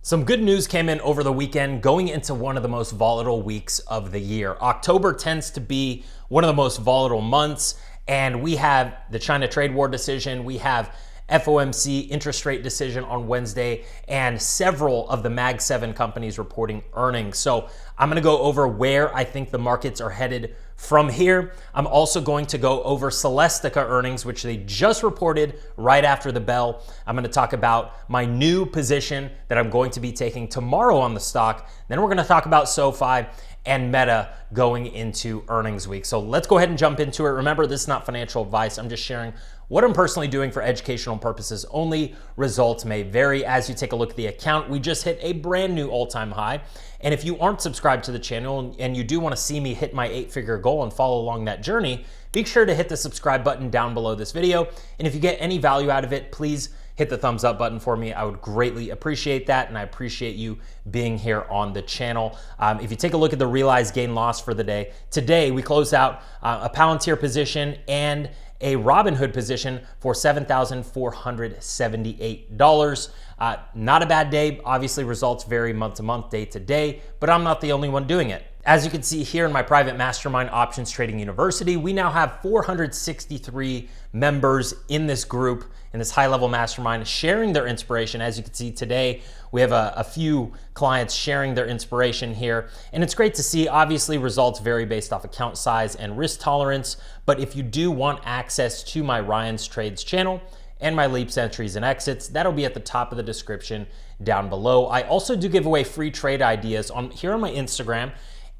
Some good news came in over the weekend going into one of the most volatile weeks of the year. October tends to be one of the most volatile months, and we have the China trade war decision, we have FOMC interest rate decision on Wednesday, and several of the Mag 7 companies reporting earnings. So I'm gonna go over where I think the markets are headed from here. I'm also going to go over Celestica earnings, which they just reported right after the bell. I'm gonna talk about my new position that I'm going to be taking tomorrow on the stock. Then we're gonna talk about SOFI and META going into earnings week. So let's go ahead and jump into it. Remember, this is not financial advice. I'm just sharing what I'm personally doing for educational purposes only. Results may vary. As you take a look at the account, we just hit a brand new all-time high. And if you aren't subscribed to the channel and you do want to see me hit my 8-figure goal and follow along that journey, be sure to hit the subscribe button down below this video. And if you get any value out of it, please hit the thumbs up button for me. I would greatly appreciate that, and I appreciate you being here on the channel. If you take a look at the realized gain loss for the day, today we closed out a Palantir position and a Robinhood position for $7,478. Not a bad day. Obviously, results vary month to month, day to day, but I'm not the only one doing it. As you can see here in my private mastermind Options Trading University, we now have 463 members in this group, in this high-level mastermind, sharing their inspiration. As you can see today, we have a few clients sharing their inspiration here. And it's great to see. Obviously, results vary based off account size and risk tolerance. But if you do want access to my Ryan's Trades channel and my leaps, entries, and exits, that'll be at the top of the description down below. I also do give away free trade ideas here on my Instagram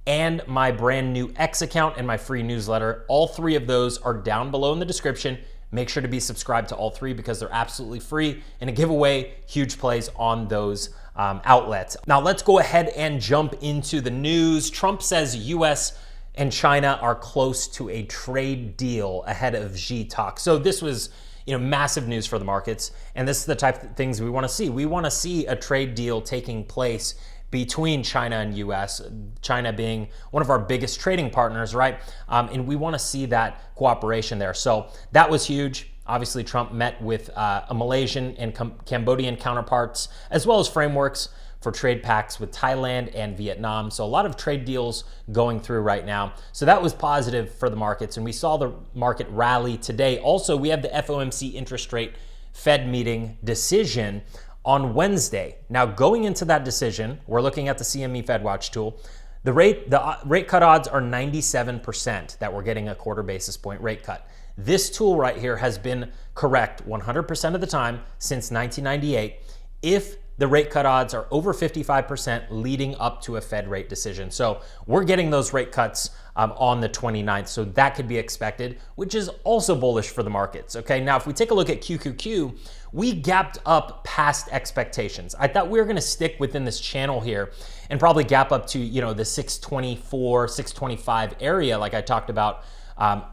and my brand new X account and my free newsletter. All three of those are down below in the description. Make sure to be subscribed to all three because they're absolutely free, and a giveaway, huge plays on those outlets. Now let's go ahead and jump into the news. Trump says US and China are close to a trade deal ahead of Xi talk. So this was massive news for the markets, and this is the type of things we want to see. We want to see a trade deal taking place between China and US, China being one of our biggest trading partners, right? And we want to see that cooperation there. So that was huge. Obviously, Trump met with a Malaysian and Cambodian counterparts, as well as frameworks for trade pacts with Thailand and Vietnam. So a lot of trade deals going through right now. So that was positive for the markets, and we saw the market rally today. Also, we have the FOMC interest rate Fed meeting decision on Wednesday. Now, going into that decision, we're looking at the CME FedWatch tool. The rate cut odds are 97% that we're getting a quarter basis point rate cut. This tool right here has been correct 100% of the time since 1998 if the rate cut odds are over 55% leading up to a Fed rate decision. So we're getting those rate cuts on the 29th, so that could be expected, which is also bullish for the markets. Okay, now if we take a look at QQQ, we gapped up past expectations. I thought we were gonna stick within this channel here and probably gap up to the 624, 625 area like I talked about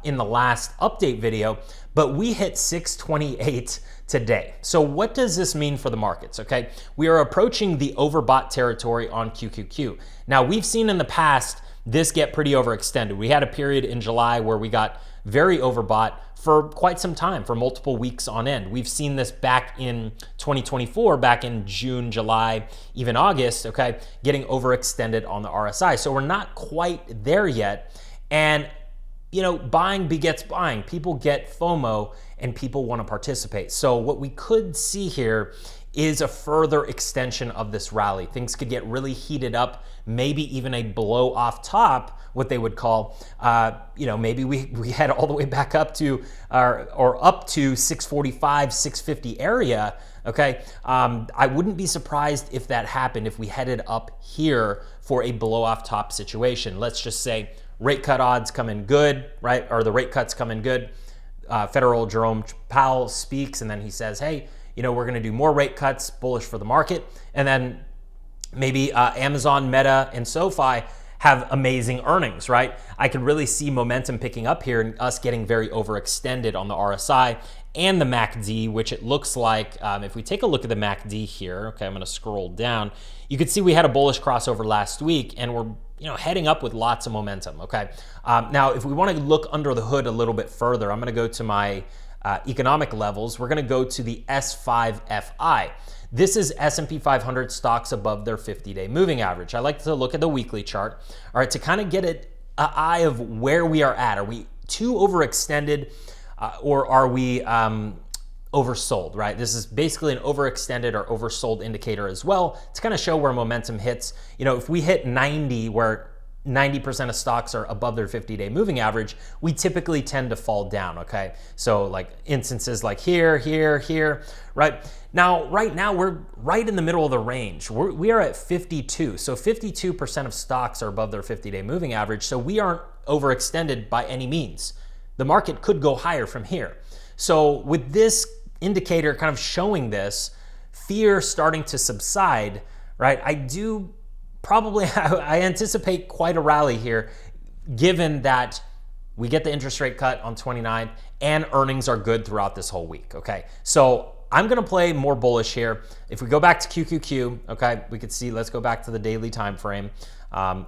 in the last update video, but we hit 628 today. So what does this mean for the markets? Okay, we are approaching the overbought territory on QQQ. Now, we've seen in the past this get pretty overextended. We had a period in July where we got very overbought for quite some time, for multiple weeks on end. We've seen this back in 2024, back in June, July, even August, okay, getting overextended on the RSI. So we're not quite there yet. And buying begets buying. People get FOMO and people want to participate. So what we could see here is a further extension of this rally. Things could get really heated up, maybe even a blow off top, what they would call, maybe we head all the way back up to, or up to 645, 650 area. Okay, I wouldn't be surprised if that happened, if we headed up here for a blow off top situation. Let's just say rate cut odds come in good, right? Or the rate cuts come in good. Federal Jerome Powell speaks, and then he says, hey, we're going to do more rate cuts, bullish for the market. And then maybe Amazon, Meta, and SoFi have amazing earnings, right? I could really see momentum picking up here and us getting very overextended on the RSI and the MACD, which it looks like, if we take a look at the MACD here, okay, I'm going to scroll down. You could see we had a bullish crossover last week, and we're heading up with lots of momentum, okay? Now, if we want to look under the hood a little bit further, I'm going to go to my economic levels. We're going to go to the S5FI. This is S&P 500 stocks above their 50-day moving average. I like to look at the weekly chart, all right, to kind of get an eye of where we are at. Are we too overextended or are we oversold, right? This is basically an overextended or oversold indicator as well to kind of show where momentum hits. You know, if we hit 90, where 90% of stocks are above their 50-day moving average, we typically tend to fall down, okay? So like instances like here, right? Now, right now, we're right in the middle of the range. We are at 52. So 52% of stocks are above their 50-day moving average. So we aren't overextended by any means. The market could go higher from here. So with this indicator kind of showing this, fear starting to subside, right? I anticipate quite a rally here, given that we get the interest rate cut on 29th and earnings are good throughout this whole week, okay? So I'm gonna play more bullish here. If we go back to QQQ, okay, we could see, let's go back to the daily time frame.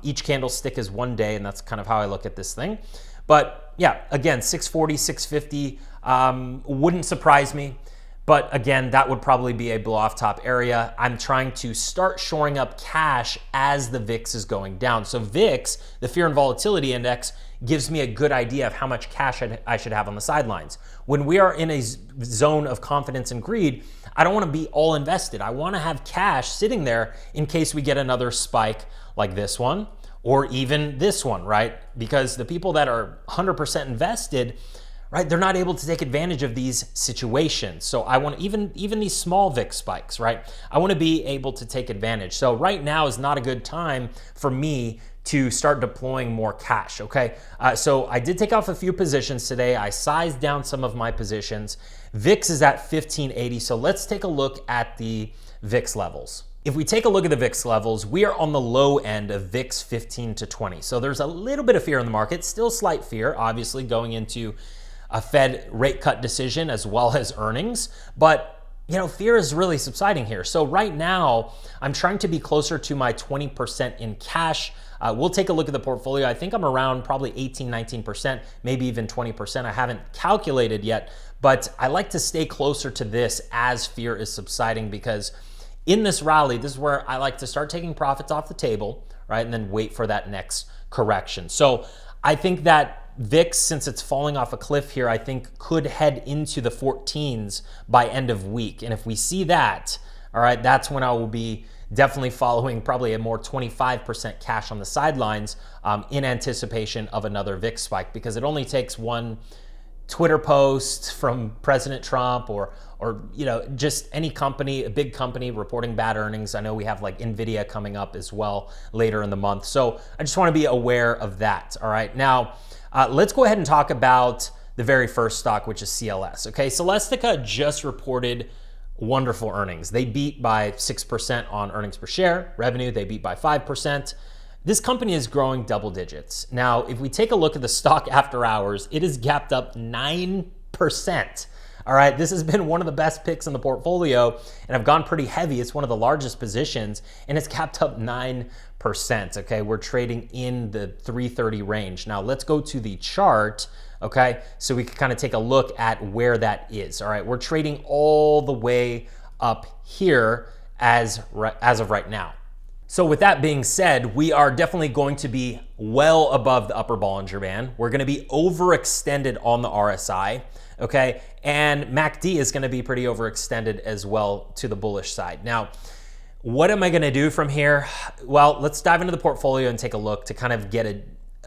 Each candlestick is 1 day, and that's kind of how I look at this thing. But yeah, again, 640, 650 wouldn't surprise me. But again, that would probably be a blow off top area. I'm trying to start shoring up cash as the VIX is going down. So VIX, the fear and volatility index, gives me a good idea of how much cash I should have on the sidelines. When we are in a zone of confidence and greed, I don't want to be all invested. I want to have cash sitting there in case we get another spike like this one or even this one, right? Because the people that are 100% invested, right, they're not able to take advantage of these situations. So I want even these small VIX spikes, right? I want to be able to take advantage. So right now is not a good time for me to start deploying more cash, okay? So I did take off a few positions today. I sized down some of my positions. VIX is at 1580, so let's take a look at the VIX levels. If we take a look at the VIX levels, we are on the low end of VIX 15 to 20. So there's a little bit of fear in the market, still slight fear, obviously going into a Fed rate cut decision as well as earnings, but you know, fear is really subsiding here. So right now, I'm trying to be closer to my 20% in cash. We'll take a look at the portfolio. I think I'm around probably 18, 19%, maybe even 20%. I haven't calculated yet, but I like to stay closer to this as fear is subsiding, because in this rally, this is where I like to start taking profits off the table, right? And then wait for that next correction. So I think that VIX, since it's falling off a cliff here, I think could head into the 14s by end of week. And if we see that, all right, that's when I will be definitely following probably a more 25% cash on the sidelines in anticipation of another VIX spike, because it only takes one Twitter post from President Trump or you know, just any company, a big company reporting bad earnings. I know we have like Nvidia coming up as well later in the month. So I just want to be aware of that. All right. Now, let's go ahead and talk about the very first stock, which is CLS. Okay. Celestica just reported wonderful earnings. They beat by 6% on earnings per share. Revenue, they beat by 5%. This company is growing double digits. Now, if we take a look at the stock after hours, it has gapped up 9%. All right, this has been one of the best picks in the portfolio, and I've gone pretty heavy. It's one of the largest positions, and it's capped up 9%. Okay, we're trading in the 330 range. Now, let's go to the chart, okay, so we can kind of take a look at where that is. All right, we're trading all the way up here as of right now. So with that being said, we are definitely going to be well above the upper Bollinger Band. We're going to be overextended on the RSI, okay? And MACD is going to be pretty overextended as well to the bullish side. Now, what am I going to do from here? Well, let's dive into the portfolio and take a look to kind of get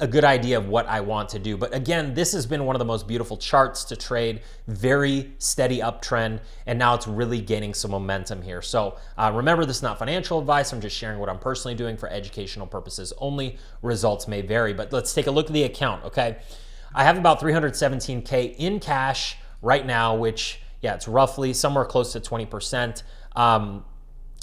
a good idea of what I want to do. But again, this has been one of the most beautiful charts to trade, very steady uptrend, and now it's really gaining some momentum here. So remember, this is not financial advice. I'm just sharing what I'm personally doing for educational purposes only. Results may vary, but let's take a look at the account, okay? I have about 317K in cash right now, which, yeah, it's roughly somewhere close to 20%.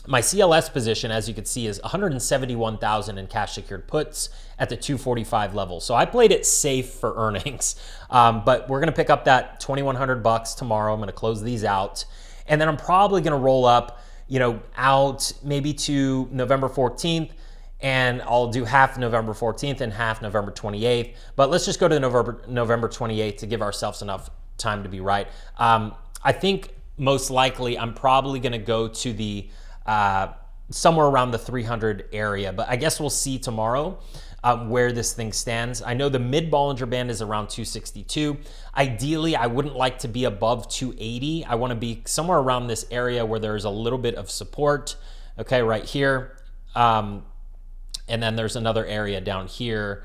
My CLS position, as you can see, is 171,000 in cash secured puts at the 245 level. So I played it safe for earnings, but we're gonna pick up that 2,100 bucks tomorrow. I'm gonna close these out, and then I'm probably gonna roll up, you know, out maybe to November 14th, and I'll do half November 14th and half November 28th. But let's just go to November 28th to give ourselves enough time to be right. I think most likely I'm probably going to go to the somewhere around the 300 area, but I guess we'll see tomorrow where this thing stands. I know the mid Bollinger Band is around 262. Ideally, I wouldn't like to be above 280. I want to be somewhere around this area where there's a little bit of support, okay, right here. And then there's another area down here,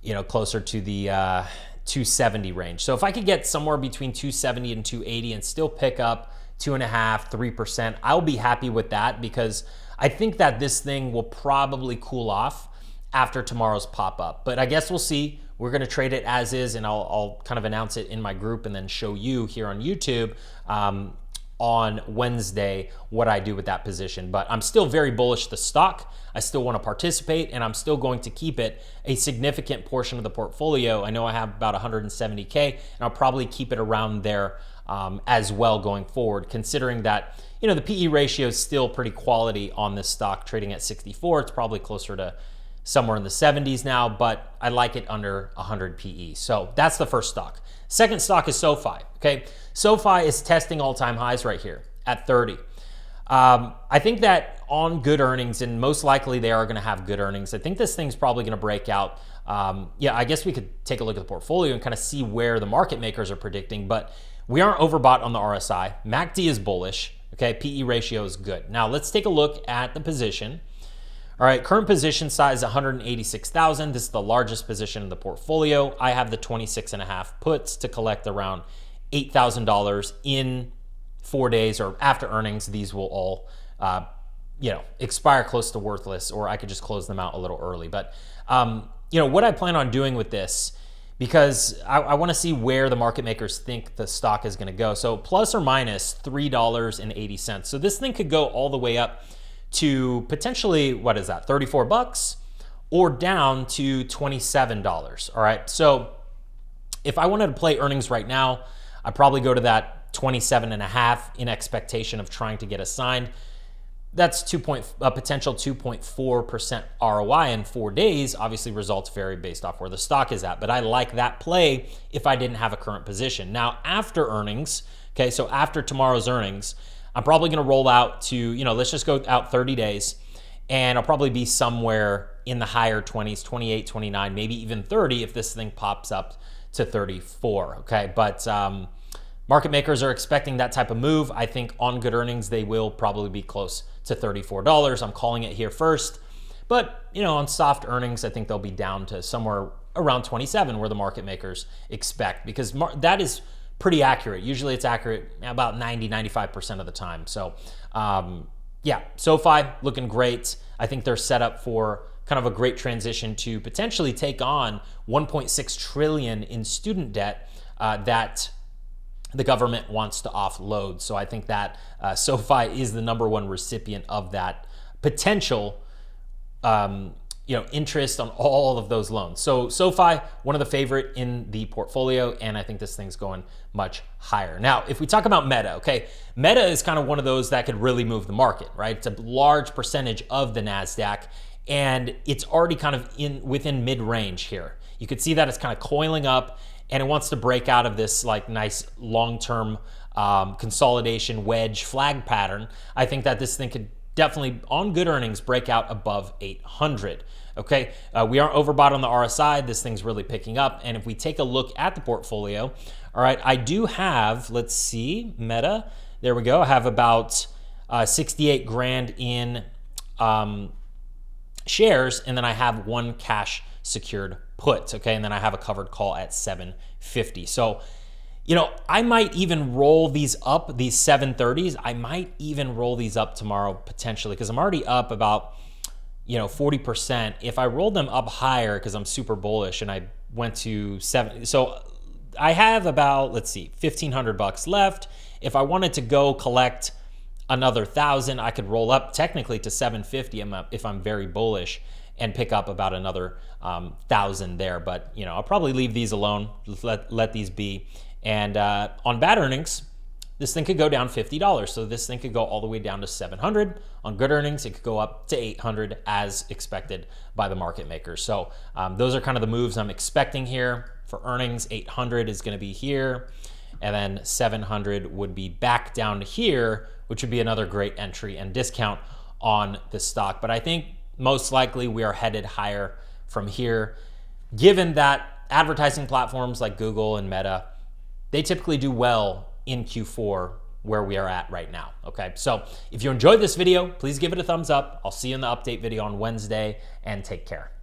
you know, closer to the 270 range. So if I could get somewhere between 270 and 280 and still pick up 2.5%, 3%, I'll be happy with that, because I think that this thing will probably cool off after tomorrow's pop up. But I guess we'll see. We're going to trade it as is, and I'll kind of announce it in my group and then show you here on YouTube on Wednesday what I do with that position. But I'm still very bullish the stock. I still want to participate, and I'm still going to keep it a significant portion of the portfolio. I know I have about 170K, and I'll probably keep it around there as well going forward, considering that, you know, the PE ratio is still pretty quality on this stock, trading at 64. It's probably closer to somewhere in the 70s now, but I like it under 100 PE. So that's the first stock. Second stock is SOFI, okay? SOFI is testing all-time highs right here at 30. I think that on good earnings, and most likely they are going to have good earnings, I think this thing's probably going to break out. Yeah, I guess we could take a look at the portfolio and kind of see where the market makers are predicting, but we aren't overbought on the RSI. MACD is bullish, okay? PE ratio is good. Now let's take a look at the position. All right, current position size 186,000. This is the largest position in the portfolio. I have the 26.5 puts to collect around $8,000 in 4 days, or after earnings. These will all, you know, expire close to worthless, or I could just close them out a little early. But, you know, what I plan on doing with this, because I want to see where the market makers think the stock is going to go. So plus or minus $3.80. So this thing could go all the way up to potentially, what is that, 34 bucks, or down to $27. All right. So if I wanted to play earnings right now, I'd probably go to that 27.5 in expectation of trying to get assigned. That's a potential 2.4% ROI in 4 days. Obviously, results vary based off where the stock is at, but I like that play if I didn't have a current position. Now, after earnings, okay, so after tomorrow's earnings, I'm probably going to roll out to, you know, let's just go out 30 days, and I'll probably be somewhere in the higher 20s, 28, 29, maybe even 30 if this thing pops up to 34, okay? But market makers are expecting that type of move. I think on good earnings, they will probably be close to $34. I'm calling it here first. But, you know, on soft earnings, I think they'll be down to somewhere around 27 where the market makers expect, because that is pretty accurate. Usually it's accurate about 90, 95% of the time. So yeah, SOFI looking great. I think they're set up for kind of a great transition to potentially take on 1.6 trillion in student debt that the government wants to offload. So I think that SOFI is the #1 recipient of that potential you know, interest on all of those loans. So SOFI, one of the favorite in the portfolio, and I think this thing's going much higher. Now, if we talk about META, okay, META is kind of one of those that could really move the market, right? It's a large percentage of the NASDAQ, and it's already kind of within mid-range here. You could see that it's kind of coiling up, and it wants to break out of this like nice long-term consolidation wedge flag pattern. I think that this thing could definitely, on good earnings, break out above 800. Okay, we aren't overbought on the RSI. This thing's really picking up. And if we take a look at the portfolio, all right, I do have, let's see, META. There we go. I have about 68 grand in shares, and then I have one cash secured put. Okay, and then I have a covered call at 750. So, you know, I might even roll these up, these 730s. I might even roll these up tomorrow potentially, because I'm already up about, you know, 40%. If I roll them up higher, because I'm super bullish, and I went to 7, so I have about, let's see, 1,500 bucks left. If I wanted to go collect another 1,000, I could roll up technically to 750 if I'm very bullish, and pick up about another 1,000 there. But, you know, I'll probably leave these alone, let these be. And on bad earnings, this thing could go down $50. So this thing could go all the way down to 700. On good earnings, it could go up to 800 as expected by the market makers. So those are kind of the moves I'm expecting here for earnings. 800 is going to be here. and then 700 would be back down here, which would be another great entry and discount on the stock. But I think most likely we are headed higher from here, given that advertising platforms like Google and Meta, they typically do well in Q4 where we are at right now. Okay, so if you enjoyed this video, please give it a thumbs up. I'll see you in the update video on Wednesday, and take care.